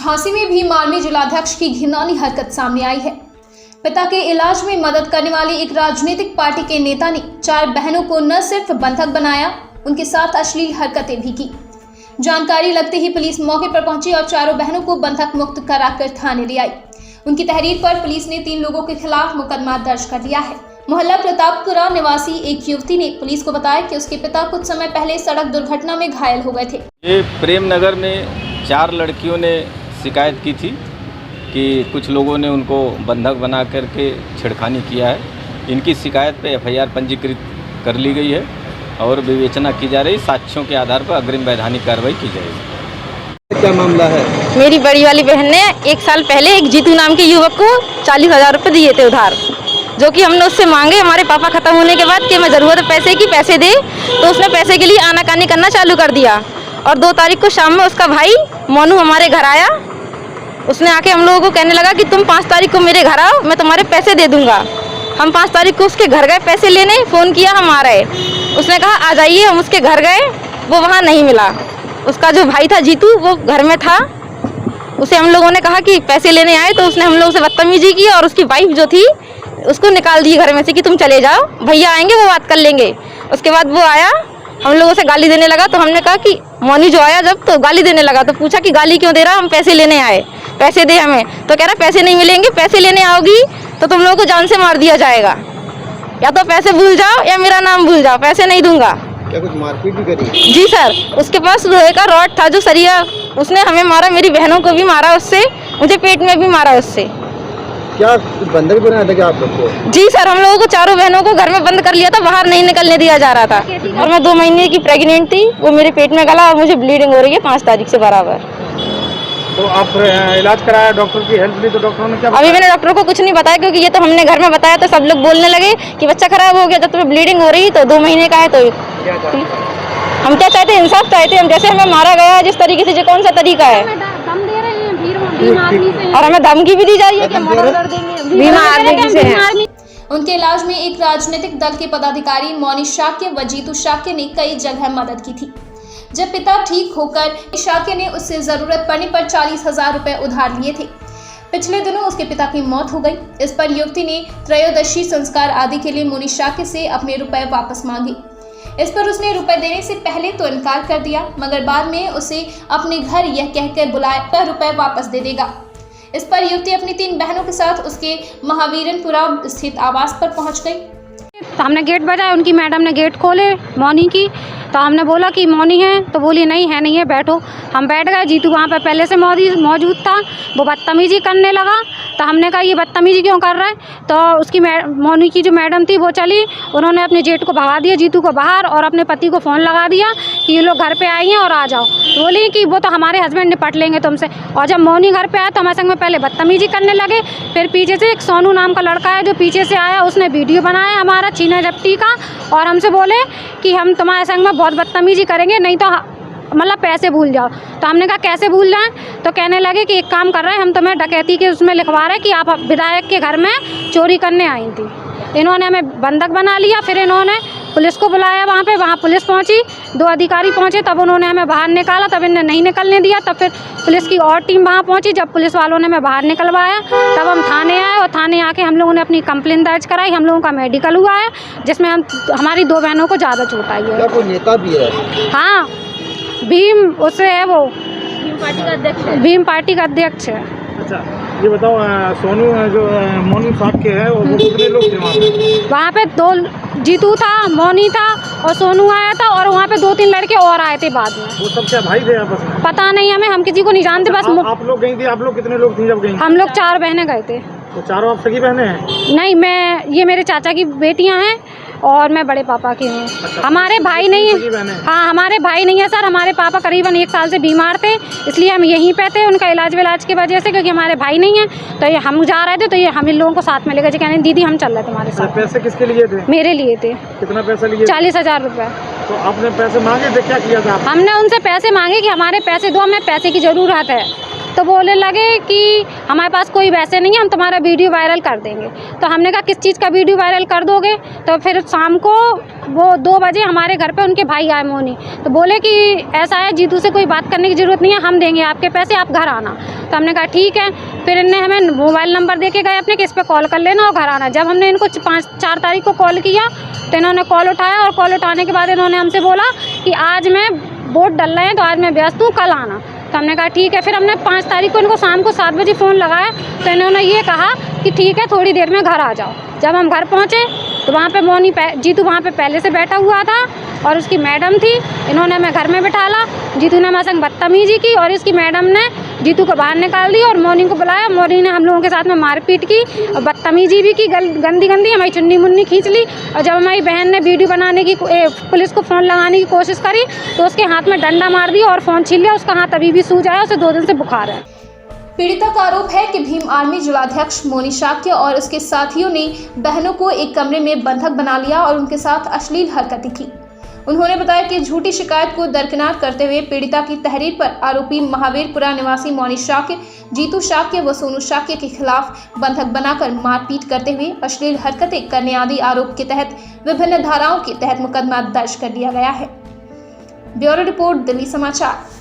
झांसी में भीम आर्मी जिलाध्यक्ष की घिनौनी हरकत सामने आई है। पिता के इलाज में मदद करने वाली एक राजनीतिक पार्टी के नेता ने 4 बहनों को न सिर्फ बंधक बनाया, उनके साथ अश्लील हरकतें भी की। जानकारी लगते ही पुलिस मौके पर पहुंची और चारों बहनों को बंधक मुक्त कराकर थाने ले आई। उनकी तहरीर पर पुलिस ने 3 लोगों के खिलाफ मुकदमा दर्ज कर लिया है। मोहल्ला प्रतापपुरा निवासी एक युवती ने पुलिस को बताया कि उसके पिता कुछ समय पहले सड़क दुर्घटना में घायल हो गए थे। ये प्रेम नगर में 4 लड़कियों ने शिकायत की थी कि कुछ लोगों ने उनको बंधक बना करके छेड़खानी किया है। इनकी शिकायत पे एफआईआर पंजीकृत कर ली गई है और विवेचना की जा रही। साक्ष्यों के आधार पर अग्रिम वैधानिक कार्रवाई की जाएगी। क्या मामला है? मेरी बड़ी वाली बहन ने 1 साल पहले एक जीतू नाम के युवक को 40,000 रुपये दिए थे उधार, जो कि हमने उससे मांगे हमारे पापा खत्म होने के बाद कि मैं ज़रूरत है पैसे की, पैसे दे। तो उसने पैसे के लिए आनाकानी करना चालू कर दिया और 2 तारीख को शाम में उसका भाई मोनू हमारे घर आया। उसने आके हम लोगों को कहने लगा कि तुम 5 तारीख को मेरे घर आओ, मैं तुम्हारे पैसे दे दूंगा। हम 5 तारीख को उसके घर गए पैसे लेने, फ़ोन किया, हम आ रहे। उसने कहा आ जाइए। हम उसके घर गए, वो वहाँ नहीं मिला। उसका जो भाई था जीतू, वो घर में था। उसे हम लोगों ने कहा कि पैसे लेने आए, तो उसने हम लोगों से बदतमीजी की और उसकी वाइफ जो थी उसको निकाल दी घर में से कि तुम चले जाओ, भैया आएंगे वो बात कर लेंगे। उसके बाद वो आया, हम लोगों से गाली देने लगा। तो हमने कहा कि मोनी जो आया जब तो गाली देने लगा, तो पूछा कि गाली क्यों दे रहा, हम पैसे लेने आए, पैसे दे हमें। तो कह रहा पैसे नहीं मिलेंगे, पैसे लेने आओगी तो तुम लोगों को जान से मार दिया जाएगा, या तो पैसे भूल जाओ या मेरा नाम भूल जाओ, पैसे नहीं दूंगा। क्या कुछ मारपीट भी करी? जी सर, उसके पास लोहे का रॉड था जो सरिया, उसने हमें मारा, मेरी बहनों को भी मारा उससे, मुझे पेट में भी मारा उससे। क्या बंधक बनाया था क्या आप लोग को? जी सर, हम लोगों को चारों बहनों को घर में बंद कर लिया था, बाहर नहीं निकलने दिया जा रहा था। और मैं 2 महीने की प्रेग्नेंट थी, वो मेरे पेट में गला और मुझे ब्लीडिंग हो रही है 5 तारीख से बराबर। तो आप इलाज कराया, डॉक्टर की हेल्प ली, तो डॉक्टरों ने क्या बताया? अभी मैंने डॉक्टर को कुछ नहीं बताया, क्योंकि ये तो हमने घर में बताया तो सब लोग बोलने लगे कि बच्चा खराब हो गया। जब तुम्हें ब्लीडिंग हो रही तो 2 महीने का है तो हम क्या चाहते हैं, इंसाफ चाहते हैं। हम जैसे हमें मारा गया जिस तरीके से, जो कौन सा तरीका है, और हमें धमकी भी दी जा रही है कि भीम आर्मी से है। उनके इलाज में एक राजनीतिक दल के पदाधिकारी मोनी शाक्य व जीतू शाक्य ने कई जगह मदद की थी। जब पिता ठीक होकर शाक्य ने उससे जरूरत पड़ने पर 40,000 रुपए उधार लिए थे। पिछले दिनों उसके पिता की मौत हो गई। इस पर युवती ने त्रयोदशी संस्कार आदि के लिए मोनी शाक्य से अपने रुपए वापस मांगे। इस पर उसने रुपए देने से पहले तो इनकार कर दिया, मगर बाद में उसे अपने घर यह कहकर बुलाया पर रुपए वापस दे देगा। इस पर युवती अपनी 3 बहनों के साथ उसके महावीरनपुरा स्थित आवास पर पहुंच गई। तो हमने गेट बजाया, उनकी मैडम ने गेट खोले मोनी की, तो हमने बोला कि मोनी है, तो बोली नहीं है, नहीं है, बैठो। हम बैठ गए। जीतू वहाँ पर पहले से मौजूद था, वो बदतमीजी करने लगा। तो हमने कहा ये बदतमीजी क्यों कर रहा है, तो उसकी मोनी की जो मैडम थी वो चली, उन्होंने अपने जेठ को भगा दिया, जीतू को बाहर, और अपने पति को फ़ोन लगा दिया कि ये लोग घर पे आई हैं और आ जाओ। बोली कि वो तो हमारे हस्बैंड निपट लेंगे तुमसे। और जब मोनी घर पे आया तो हमारे संग में पहले बदतमीजी करने लगे। फिर पीछे से एक सोनू नाम का लड़का है जो पीछे से आया, उसने वीडियो बनाया हमारा छीना झपटी का, और हमसे बोले कि हम तुम्हारे संग में बहुत बदतमीजी करेंगे, नहीं तो मतलब पैसे भूल जाओ। तो हमने कहा कैसे भूल जाएं, तो कहने लगे कि एक काम कर रहे हैं, हम तुम्हें डकैती के उसमें लिखवा रहे हैं कि आप विधायक के घर में चोरी करने आई थी। इन्होंने हमें बंधक बना लिया। फिर इन्होंने पुलिस को बुलाया, वहाँ पुलिस पहुंची, 2 अधिकारी पहुंचे, तब उन्होंने हमें बाहर निकाला, तब इन्हें नहीं निकलने दिया। तब फिर पुलिस की और टीम वहाँ पहुंची, जब पुलिस वालों ने हमें बाहर निकलवाया तब हम थाने आए, और थाने आके हम लोगों ने अपनी कंप्लेन दर्ज कराई। हम लोगों का मेडिकल हुआ है जिसमें हमारी 2 बहनों को ज़्यादा चोट आई है। क्या कोई नेता भी है? हाँ, भीम उससे है, वो भीम पार्टी का अध्यक्ष है। अच्छा, ये बताओ, सोनू जो मोनी शाक्य है, और वो कितने लोग थे वहाँ पे? 2 जीतू था, मोनी था और सोनू आया था, और वहाँ पे 2-3 लड़के और आए थे बाद में। वो सब क्या भाई थे आपस में? पता नहीं हमें, हम किसी को नहीं जानते। बस आप लोग गई थी? आप लोग कितने लोग थे जब गई? हम लोग 4 बहनें गए थे। तो चारों आप सगी बहनें हैं? नहीं, ये मेरे चाचा की बेटियां हैं और मैं बड़े पापा की हूँ। अच्छा, हमारे भाई नहीं है। हाँ, हमारे भाई नहीं है सर। हमारे पापा करीबन 1 साल से बीमार थे, इसलिए हम यहीं पे थे उनका इलाज की वजह से, क्योंकि हमारे भाई नहीं है। तो ये हम जा रहे थे, तो ये हम इन लोगों को साथ में लेकर के कहने दीदी हम चल रहे तुम्हारे साथ। पैसे किसके लिए थे? मेरे लिए थे। कितना पैसा लिए? 40,000 रुपये। तो आपने पैसे मांगे थे, क्या किया था? हमने उनसे पैसे मांगे कि हमारे पैसे दो, हमें पैसे की ज़रूरत है। तो बोलने लगे कि हमारे पास कोई पैसे नहीं है, हम तुम्हारा वीडियो वायरल कर देंगे। तो हमने कहा किस चीज़ का वीडियो वायरल कर दोगे? तो फिर शाम को वो 2 बजे हमारे घर पे उनके भाई आए मोनी, तो बोले कि ऐसा है जीतू से कोई बात करने की ज़रूरत नहीं है, हम देंगे आपके पैसे, आप घर आना। तो हमने कहा ठीक है। फिर इनने हमें मोबाइल नंबर दे के गए अपने कि इस पर कॉल कर लेना और घर आना। जब हमने इनको 4 तारीख को कॉल किया तो इन्होंने कॉल उठाया और कॉल उठाने के बाद इन्होंने हमसे बोला कि आज मैं वोट डल रहे हैं तो आज मैं व्यस्त हूँ, कल आना। तो हमने कहा ठीक है। फिर हमने 5 तारीख को इनको शाम को 7 बजे फ़ोन लगाया तो इन्होंने ये कहा कि ठीक है थोड़ी देर में घर आ जाओ। जब हम घर पहुँचे तो वहाँ पे जीतू वहाँ पे पहले से बैठा हुआ था और उसकी मैडम थी। इन्होंने हमें घर में बिठाला, जीतू ने हमारे संग बदतमीजी की और इसकी मैडम ने जीतू को बाहर निकाल दी और मोनी को बुलाया। मोनी ने हम लोगों के साथ में मारपीट की और बदतमीजी भी की, गंदी हमारी चुन्नी मुन्नी खींच ली। और जब हमारी बहन ने वीडियो बनाने की पुलिस को फ़ोन लगाने की कोशिश करी तो उसके हाथ में डंडा मार दिया और फ़ोन छीन लिया। उसका हाथ अभी भी सूज आया, उसे 2 दिन से बुखार है। पीड़िता का आरोप है कि भीम आर्मी जिलाध्यक्ष मोनी शाक्य और उसके साथियों ने बहनों को एक कमरे में बंधक बना लिया और उनके साथ अश्लील हरकतें की। उन्होंने बताया कि झूठी शिकायत को दरकिनार करते हुए पीड़िता की तहरीर पर आरोपी महावीरपुरा निवासी मोनी शाक्य, जीतू शाक्य व सोनू शाक्य के खिलाफ बंधक बनाकर मारपीट करते हुए अश्लील हरकतें करने आदि आरोप के तहत विभिन्न धाराओं के तहत मुकदमा दर्ज कर दिया गया है। ब्यूरो रिपोर्ट, दिल्ली समाचार।